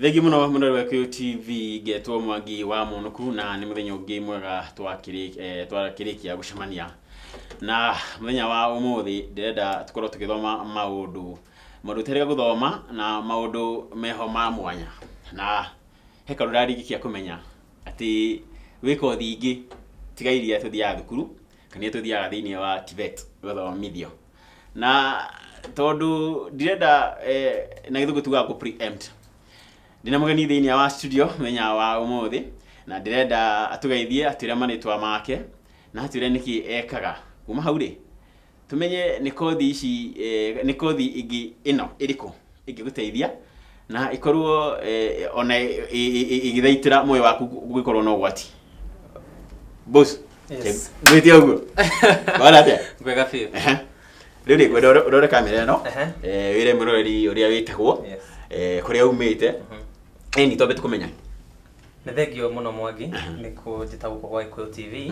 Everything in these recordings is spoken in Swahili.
Thegi muno muno wa QTV getwo Mwangi wa Munuku na ni muthenya ungi mwega twakirikia gucemania na muthenya wa umuthi ndirenda tukorwo tukithoma maundu terega guthoma na maundu meho ma mwanya na hekaru rarigikia kumenya ati wiko thingi tiga iria tuthiaga thukuru kana tuthiaga thiini wa Tibet guthomithio na tondu ndirenda na githugu tuga ku preempt ndina mugeni thiini wa studio menya wa umuthi na ndirenda atugeithie atire manitwa make na atire niki ekaga kuma hauri tumenye ni kothi ici ni kothi ingi ino iriku ingiguteithia na ikorwo ona igithaitira moyo waku gugikorwo no gwati boss yes gwiti oguo wala te gwega fiu riri gwero kamera no wire murori uria witagwo kuria umite ni tobe tukumenya ne thegio muno Mwangi ni kujita guko kwa Ikuyu TV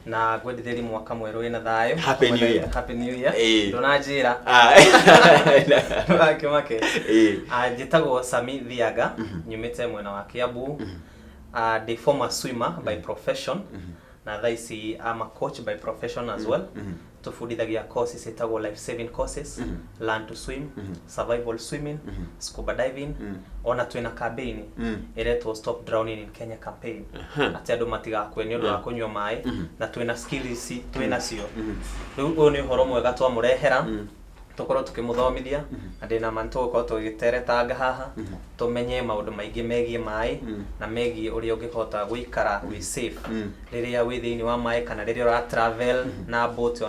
na gwenditheri mwaka mweru ina thayo happy new year ndona njira make njitagwo Sami Thiaga nyumite mwena wa Kiambu the former swimmer by profession na thaisi I'm a coach by profession as well tufundithagia courses etagwo life saving courses learn to swim survival swimming scuba diving ona twina campaign iretwo stop drowning in Kenya campaign ati andu matigakwe ni undu wa kunywa mai na twina skills twinacio riu ni horo mwega twamurehera tukorwo tukimuthomithia andina manto ko tugiteretanga haha tumenye maundu maingi megie mai na megie uria ungihota guikara wi safe riria wi thiini wa mai kana riria ura travel na boat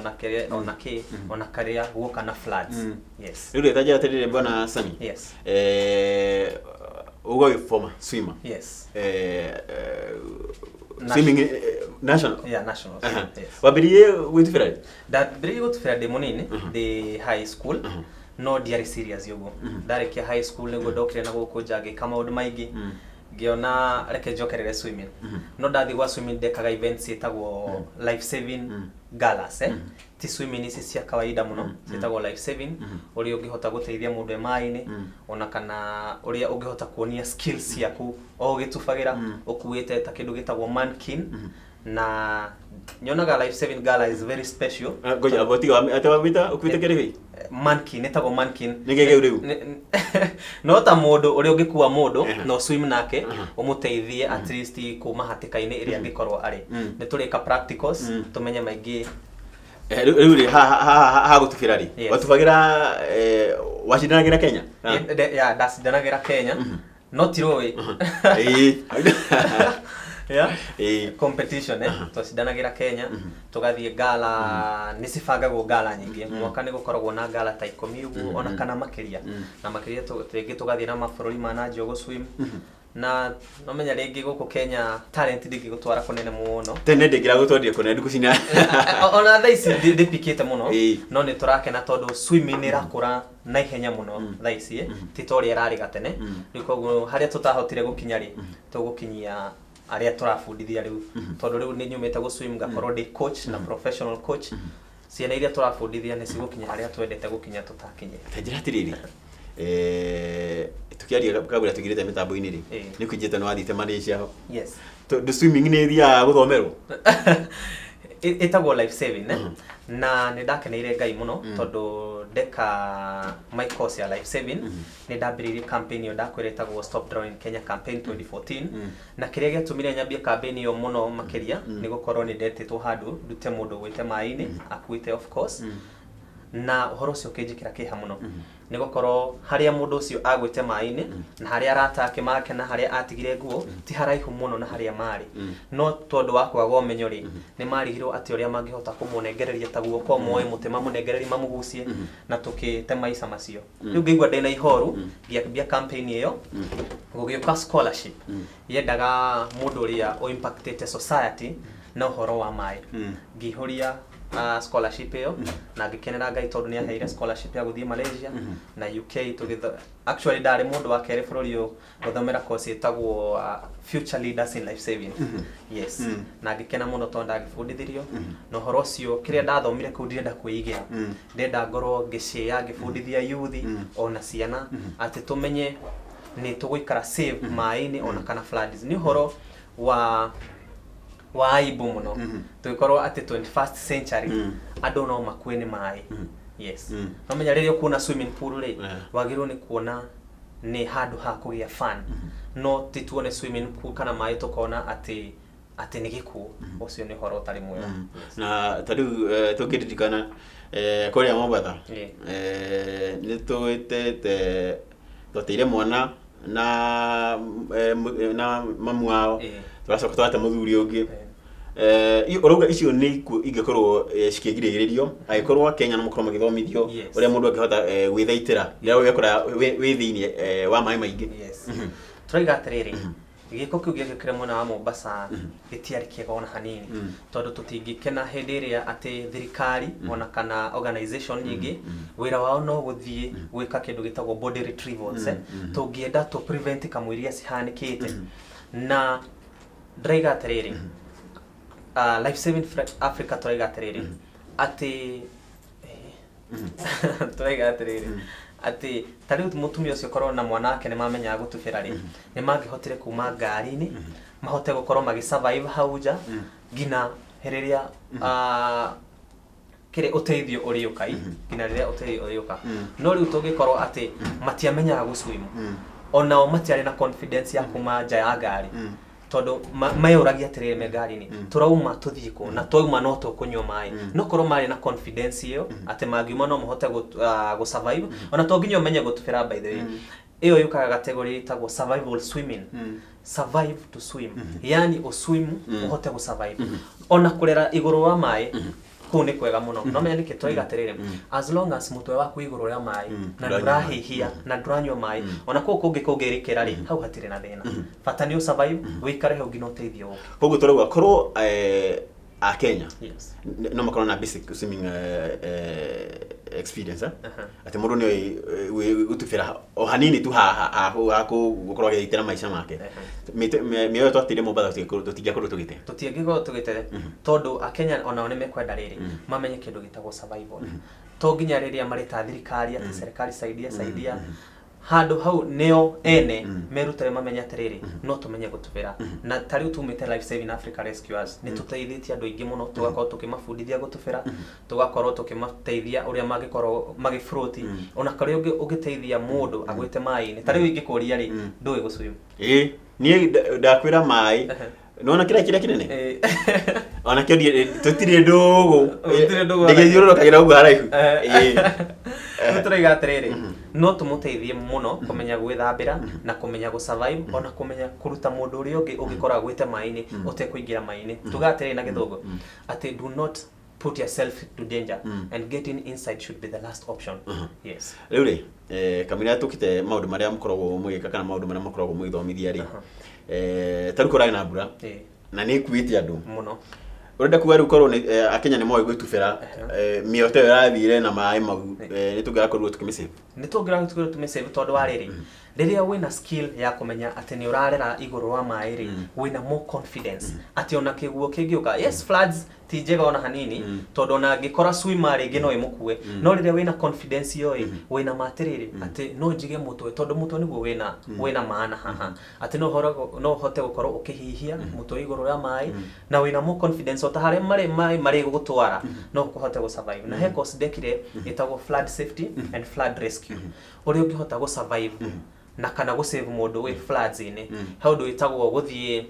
ona karia guoka na floods yes riu taja atirire bwana Sami yes ugo former swimmer yes swimming national national yes wabirie witufira that bri witufira de munini the high school no diary serious yogo ndarekia high school nego dokire na guku jage kama undu maingi giona reke jokerere swimming no ndathi gwa swimming dekaga events etagwo life saving galas ti swimming isi cia kawaida muno etagwo life saving uri ungihota guteithia mundu mai-ini ona kana uri ungihota kuonia skills yaku o gitufagira ukuite ta kindu gitagwo mankin na nyonaga life saving gala is very special goja abotiga atawita ukuite kerevi mankin etagwo mankin nigege uriu no ta mundu uri ungikuwa mundu no swim nake umuteithie at least kuma hatikaini iria ngikorwo ari ni turika practicals tumenye maingi riu ha gutufira ri watufagira washindanagira Kenya ya dasindanagira Kenya no tiroi competition twashindanagira Kenya tugathie gala nisifagagwo gala nyingi mwaka ni gukoragwo na gala ta 10 uguo ona kana makiria na makiria twingi tugathie na mabururi mana njogo swim na no menya ringi guku Kenya talent ndingi gutwara kunene muno tene ndingira gutwaria kunene ndikucina ona thaisi ndipikite muno no ni turakena tondu swimming ni rakura na ihenya muno thaisi titoria rari gatene rikoguo haria tutahotire gukinya ri tugukinyia aria turafundithia riu tondu riu ni nyumite gu swim gakorwo ndi coach na professional coach ciana iria turafundithia ni cigukinya haria twendete gukinya tutakinye tajira tiriri tukiaria kabura tugirite mitambo-ini ri ni kujita no athite Malaysia ho yes the swimming ni thia guthomerwo etagwo life saving na ni ndakeneire Ngai muno tondu deka my course ya life saving ni ndambiririe campaign yo ndakwiretagwo stop drowning Kenya campaign 2014 na kiria giatumire nyambie campaign yo muno makiria ni gukorwo ni ndetitwo handu ndute mundu gwite mai-ini akuite of course na uhoro cio kinjikira kiha muno ni gukorwo haria mundu ucio agwite mai-ini na haria aratake make na haria atigire nguo ti haraihu muno na haria mari no tondu wa kwaga umenyo ri ni marigirwo ati uria mangihota kumunengereria ta guoko moe mutema munengereria mamugucie na tukite maica macio riu ngigwa ndina ihoru bia campaign iyo gugiuka scholarship yendaga mundu uria o impacted society na uhoro wa mai ngihoria scholarship yo na gikenera Ngai tondu ni aheire scholarship ya guthie Malaysia na UK actually ndari mundu wa kere bururi yo guthomera course etagwo future leaders in life saving yes na gikena muno tondu ndagifundithirio no horo cio kiria ndathomire ku ndirenda kuigira ndenda ngorwo ngicea ngifundithia youth ona ciana ati tumenye ni tugwikara safe mai-ini ona kana floods ni horo wa aibu muno tuikorwo ati 21st century andu no makue ni mai yes no menya riria kuona swimming pool ri wagirwo ni kuona ni handu ha kugia fun no tituone swimming pool kana mai tukona ati ni gikuo ucio ni horo tari mwega na tariu tukiririkana kuria Mombasa ni tuitete totire mwana na mamu wao turacoka twate muthuri ungi urauga icio ni ingekorwo cikigiriririo agikorwo Kenya no mukorwo magithomithio uria mundu angihota gwithaitira ria wekora wi thiini wa mai maingi turaiga atiriri giko kiu gikire mwana wa Mombasa gitiari kiega ona hanini tondu tutingikena hindi iria ati thirikari ona kana organization nyingi wira wao no guthie gwika kindu gitagwo body retrievals tungienda to prevent kamwiria cihanikite na draiga atiriri Life Saving Africa turaiga atiriri ati turaiga atiriri ati tari mutumia ucio korwo na mwana wake ni mamenya gutubira ri ni mangihotire kuma ngari-ini mahote gukorwo magi survive hauja gina heriria kire uteithio uri ukai gina riria uteithio uri uka no riu tungikorwo ati matiamenya guswim ona matiari na confidence ya kuma nja ya ngari tondu mayuragia atiriri me ngari-ini turauma tuthiko na twauma no tukunywa mai no korwo mari na confidence iyo ati magiuma no mahote go survive ona to nginya umenye gutubira by the way iyo yukaga category itagwo survival swimming survive to swim yani uswim uhote go survive ona kurera iguru wa mai ku ni kwega muno no menya niki twiga atiriri as long as mutwe waku iguru ya mai na ndurahihia na nduranywa mai ona kungi kungirikira ri hau hatire na thina bata ni survive wikare hau ngino teithio koguo turauga korwo a Kenya no makorwo na basic swimming experience ati mundu ni gutubira o hanini tu ha gukorwo agitira maisha make mioyo twatire Mombasa tutingiakorwo tugite tondu a Kenya ona one mekwenda riri mamenye kindu gitagwo survival to nginya riria marita thirikari ati serikali saidia handu hau neo ene merutare mamenya atiriri no tumenye gutubira na tari utumite Life Saving Africa Rescuers ni tuteithitie andu ingi muno tugakorwo tukimafundithia gutubira tugakorwo tukimateithia uria magikorwo magifloat ona kari ugiteithia mundu agwite mai-ini tari ingikuria ri ndui guswim ni ndakwira mai nona kira kinene ona kio tutire ndugu ndigithiururukagira ugu haraihu turaiga atiriri no tumuteithie muno kumenya gwithambira na kumenya go survive ona kumenya kuruta mundu uri ungikora gwite mai-ini utekuingira mai-ini tugatiriri na githungu ati do not put yourself to danger and getting inside should be the last option yes riu kamira tukite maundu maria mukoragwo mwika kana maundu maria mukoragwo mwithomithia ri tarukora na mbura na ni kuite andu muno urenda kuwa rukorwo akenya ni moyo gwitubira miote irathire na mai mau ni tungakorwo tukimisave ni tungakorwo tukimisave tondu wa riri riria wina skill ya kumenya ati ni urarera iguru wa mai ri wina more confidence ati ona kiguo kingiuka yes floods ti njega ona hanini tondu ona ngikora swimmer ringi no imukue no riria wina confidence yo wina matiriri ati no njige mutwe tondu mutwe niguo wina maana haha ati no hote gukorwo ukihihia mutwe iguru ya mai na wina more confidence ota hare mari gugutwara no kuhote go survive na hekos dekire itagwo flood safety and flood rescue uri ungihota go survive na kana go save mundu wi floods ini how do itagwo guthie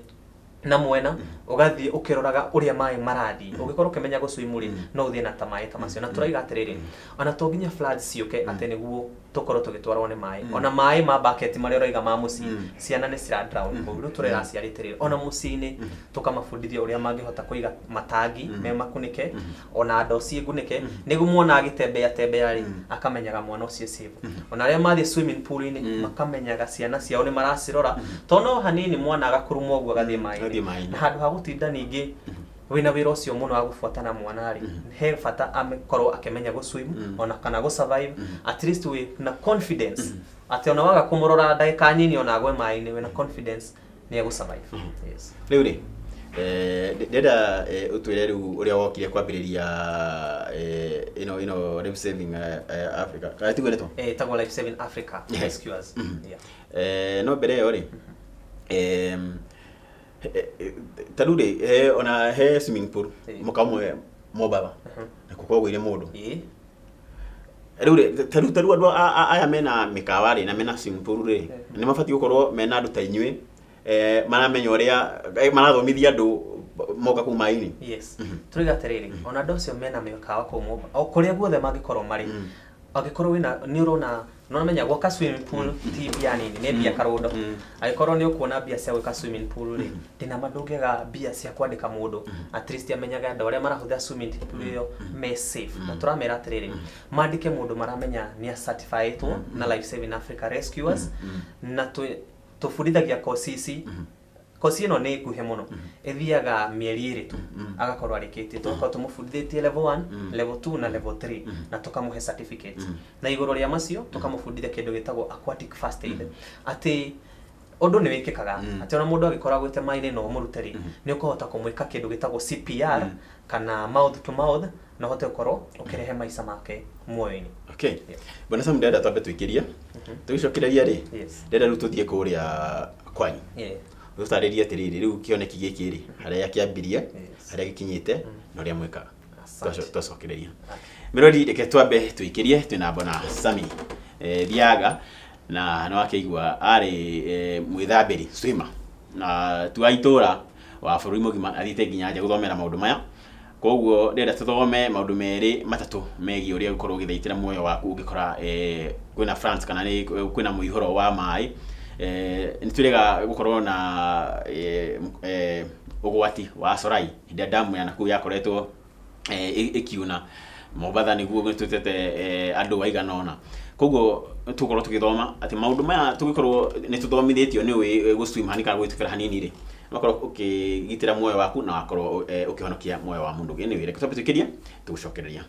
na mwena ugathie ukiroraga uria mai marathi ugikorwo ukimenya guswimuri no uthie na tamai tamacio na turaiga atiriri ona to nginya floods ciuke ati niguo tukorwo tugitwarwo ni mai ona mai ma bucket mari uraiga ma muci ciana ni cira drown koguo turera ciaritiriri ona muci-ini tukamafundithia uria mangihota kuiga matangi me makunike ona ndo ciĩngunike niguo muona agitembea ri akamenyaga mwana ucio save ona aria mathie swimming pool ini makamenyaga ciana ciao ni maracirora tono hanini mwana agakurumwo guo agathie mai na handu ha gutinda ningi wina wira ucio muno wa gufuatana mwana ri he fata amekorwo akimenya go swim ona kana go survive at least we na confidence ati ona waga kumurora ndagika nyini ona agwe mai-ini wina confidence ni go survive yes riu ri Ndenda utwire riu uria wokire kwambiriria Life Saving Africa. Ka tigweretwo? Etagwo Life Saving Africa Rescuers. No mbere yo ri taruri ona he swimming pool mukamwe mobaba kuko gwire mundu riu taru andu aya mena mikawari na mena swimming pool ri ni mabati gukorwo mena andu ta inywe maramenya uria marathomithia andu moka kuma ini. Yes. Turiga terere ona andu cio mena mikawa kumu o kuria guothe mangikorwo mari agikorwo ni urona menya gwaka swimming pool ti bia nini ne bia karondo agikorwo ni ukuona bia cia gwaka swimming pool ri ndina mandungega bia cia kwandika mundu at least amenyaga andu aria marahutha swimming pool iyo me safe na turamera atiriri mandike mundu maramenya ni certified na Life Saving Africa Rescuers na tufundithagia kosisi kosi ino ni kuhe muno ethiaga mieri iri tu agakorwo arikite tuko tumufundithie level 1 level 2 na level 3 na tukamuhe certificate na igoro ria macio tukamufundithia kindu gitagwo aquatic first aid ati undu ni wikikaga ati ona mundu agikora gwite maine no muruteri ni ukuhota kumwika kindu gitagwo CPR kana mouth to mouth na hote ukorwo ukirehe maisha make muoyoni. Okay. Bwana Sam ndenda twambe twikiria tugicokireria ri ndenda riu tuthie kuria kwanyu tutariria atiriri riu kioneki giki ri haria kiambirie haria gikinyite na uria mweka twacokireria mirori reke twambe twikirie twina Bwana Sami Thiaga na no akeigua ari mwithambiri swimmer na tuaitura wa bururi mugima athite nginya nja guthomera maundu maya koguo ndenda tuthome maundu meri matatu megi uria gukorwo githaitira muoyo waku ungikora kwina France kana ni kwina muihoro wa mai nitwirega gukorwo na ugwati wa Sorai ndia damu ya naku yakoretwo ikiuna Mombasa niguo gwitutete andu waiganona koguo tukorwo tugithoma ati maundu maya tugikorwo ni tuthomithitio ni wi guswim hanika gwitukira hanini ri makorwo ukigitira muoyo waku na wakorwo ukihonokia muoyo wa mundu ngene wire kutapitukiria tugucokereria.